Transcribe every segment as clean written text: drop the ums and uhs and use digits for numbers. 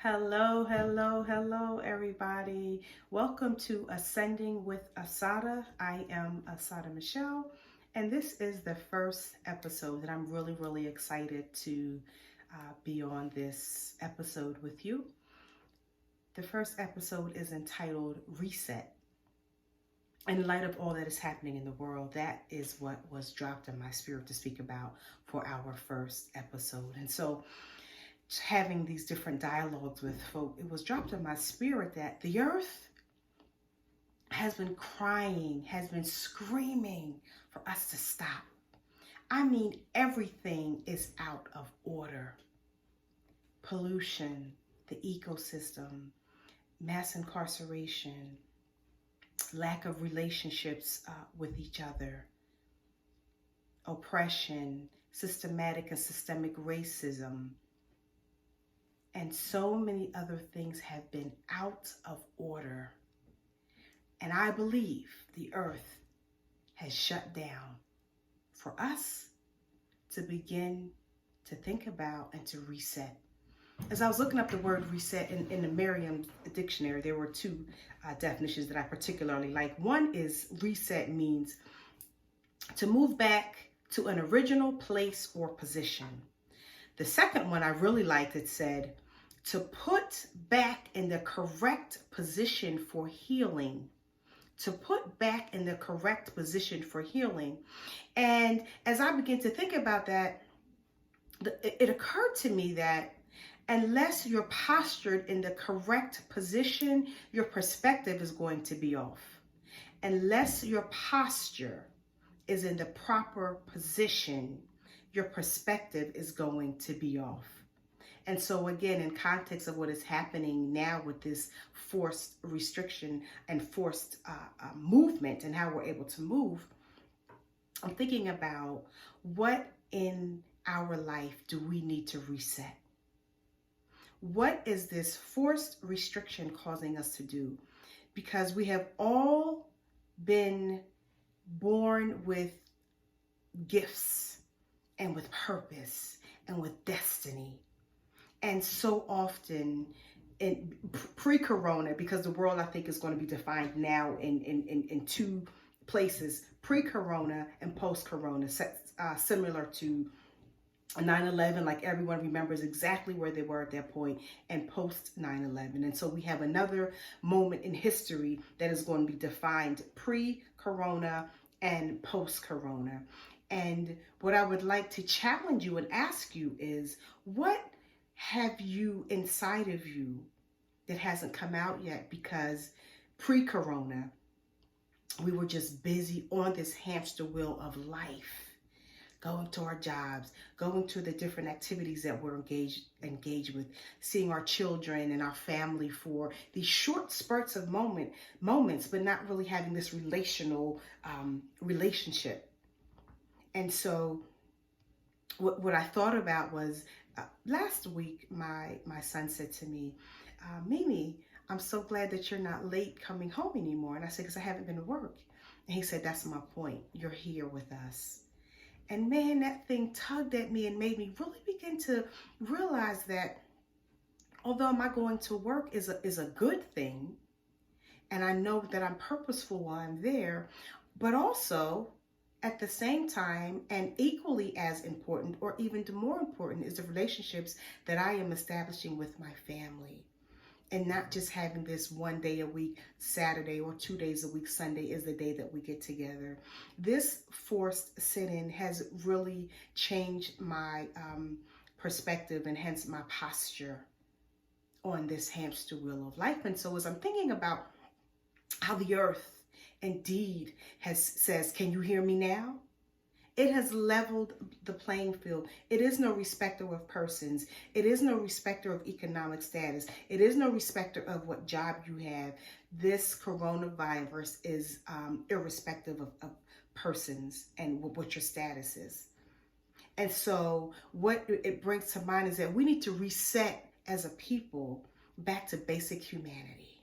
Hello, hello, hello, everybody. Welcome to Ascending with Assata. I am Assata Michelle, and this is the first episode that I'm really excited to be on this episode with you. The first episode is entitled Reset. In light of all that is happening in the world, that is what was dropped in my spirit to speak about for our first episode. And so, having these different dialogues with folk, it was dropped in my spirit that the earth has been crying, has been screaming for us to stop. I mean, everything is out of order. Pollution, the ecosystem, mass incarceration, lack of relationships with each other, oppression, systematic and systemic racism, and so many other things have been out of order. And I believe the earth has shut down for us to begin to think about and to reset. As I was looking up the word reset in the Merriam dictionary, there were two definitions that I particularly like. One is reset means to move back to an original place or position. The second one I really liked, it said, to put back in the correct position for healing. To put back in the correct position for healing. And as I began to think about that, it occurred to me that unless you're postured in the correct position, your perspective is going to be off. Unless your posture is in the proper position, your perspective is going to be off. And so again, in context of what is happening now with this forced restriction and forced movement and how we're able to move, I'm thinking about what in our life do we need to reset? What is this forced restriction causing us to do? Because we have all been born with gifts and with purpose and with destiny. And so often in pre-corona, because the world I think is going to be defined now in two places, pre-corona and post-corona, similar to 9/11, like everyone remembers exactly where they were at that point, and post 9/11. And so we have another moment in history that is going to be defined pre-corona and post-corona. And what I would like to challenge you and ask you is, what have you inside of you that hasn't come out yet? Because pre-corona, we were just busy on this hamster wheel of life, going to our jobs, going to the different activities that we're engaged with, seeing our children and our family for these short spurts of moments, but not really having this relationship. And so what I thought about was, last week, my son said to me, Mimi, I'm so glad that you're not late coming home anymore. And I said, because I haven't been to work. And he said, that's my point. You're here with us. And man, that thing tugged at me and made me really begin to realize that although my going to work is a good thing, and I know that I'm purposeful while I'm there, but also at the same time, and equally as important, or even more important, is the relationships that I am establishing with my family. And not just having this one day a week, Saturday, or 2 days a week, Sunday is the day that we get together. This forced sit-in has really changed my perspective and hence my posture on this hamster wheel of life. And so as I'm thinking about how the earth indeed says, can you hear me now? It has leveled the playing field. It is no respecter of persons. It is no respecter of economic status. It is no respecter of what job you have. This coronavirus is irrespective of persons and what your status is. And so what it brings to mind is that we need to reset as a people back to basic humanity,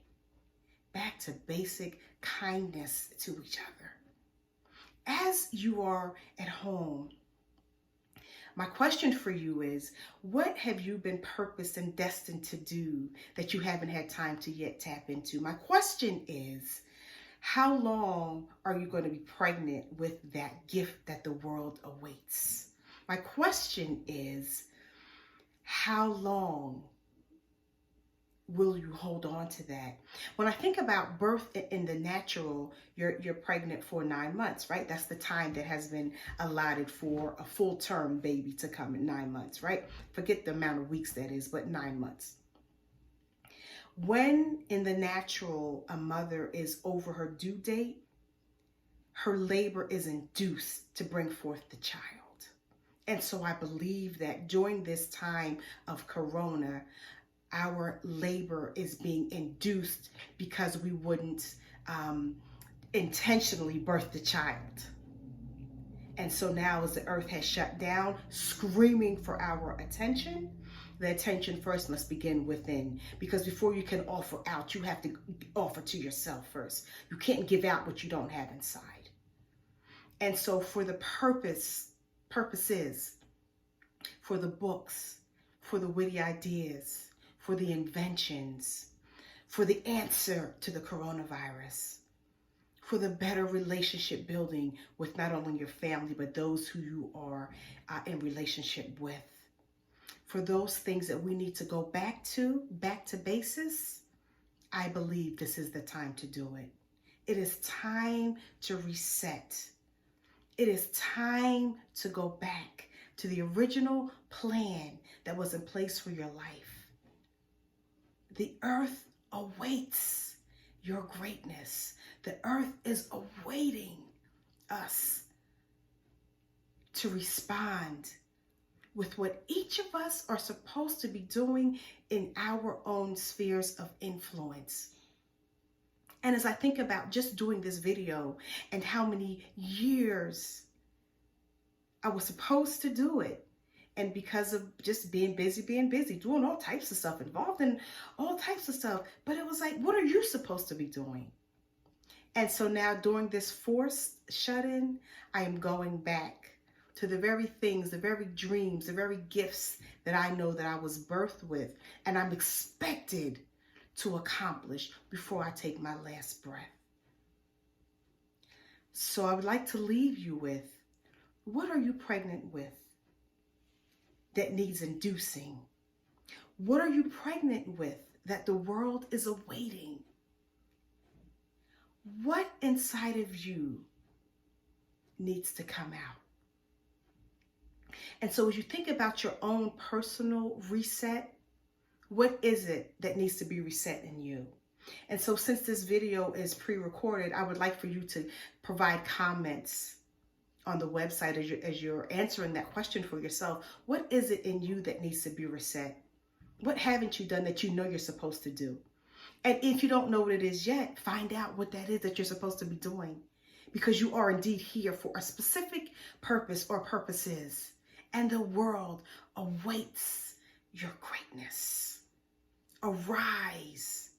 back to basic kindness to each other. As you are at home, My question for you is, what have you been purposed and destined to do that you haven't had time to yet tap into? My question is, how long are you going to be pregnant with that gift that the world awaits? My question is, how long will you hold on to that? When I think about birth in the natural, you're pregnant for 9 months, right? That's the time that has been allotted for a full term baby to come in 9 months, right? Forget the amount of weeks that is, but 9 months. When in the natural a mother is over her due date, her labor is induced to bring forth the child. And so I believe that during this time of Corona, our labor is being induced because we wouldn't intentionally birth the child. And so now, as the earth has shut down, screaming for our attention, the attention first must begin within. Because before you can offer out, you have to offer to yourself first. You can't give out what you don't have inside. And so for the purposes, for the books, for the witty ideas, for the inventions, for the answer to the coronavirus, for the better relationship building with not only your family, but those who you are in relationship with. For those things that we need to go back to basis, I believe this is the time to do it. It is time to reset. It is time to go back to the original plan that was in place for your life. The earth awaits your greatness. The earth is awaiting us to respond with what each of us are supposed to be doing in our own spheres of influence. And as I think about just doing this video and how many years I was supposed to do it, and because of just being busy, doing all types of stuff, involved in all types of stuff, but it was like, what are you supposed to be doing? And so now during this forced shut-in, I am going back to the very things, the very dreams, the very gifts that I know that I was birthed with, and I'm expected to accomplish before I take my last breath. So I would like to leave you with, what are you pregnant with that needs inducing? What are you pregnant with that the world is awaiting? What inside of you needs to come out? And so as you think about your own personal reset, what is it that needs to be reset in you? And so since this video is pre-recorded, I would like for you to provide comments on the website as you're answering that question for yourself. What is it in you that needs to be reset? What haven't you done that you know you're supposed to do? And if you don't know what it is yet, find out what that is that you're supposed to be doing, because you are indeed here for a specific purpose or purposes, and the world awaits your greatness. Arise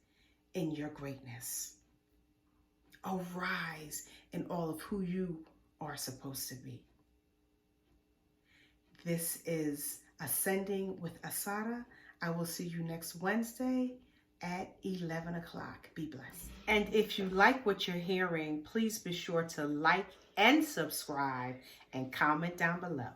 in your greatness. Arise in all of who you are supposed to be. This is Ascending with Assata. I will see you next Wednesday at 11 o'clock. Be blessed. And if you like what you're hearing, please be sure to like and subscribe and comment down below.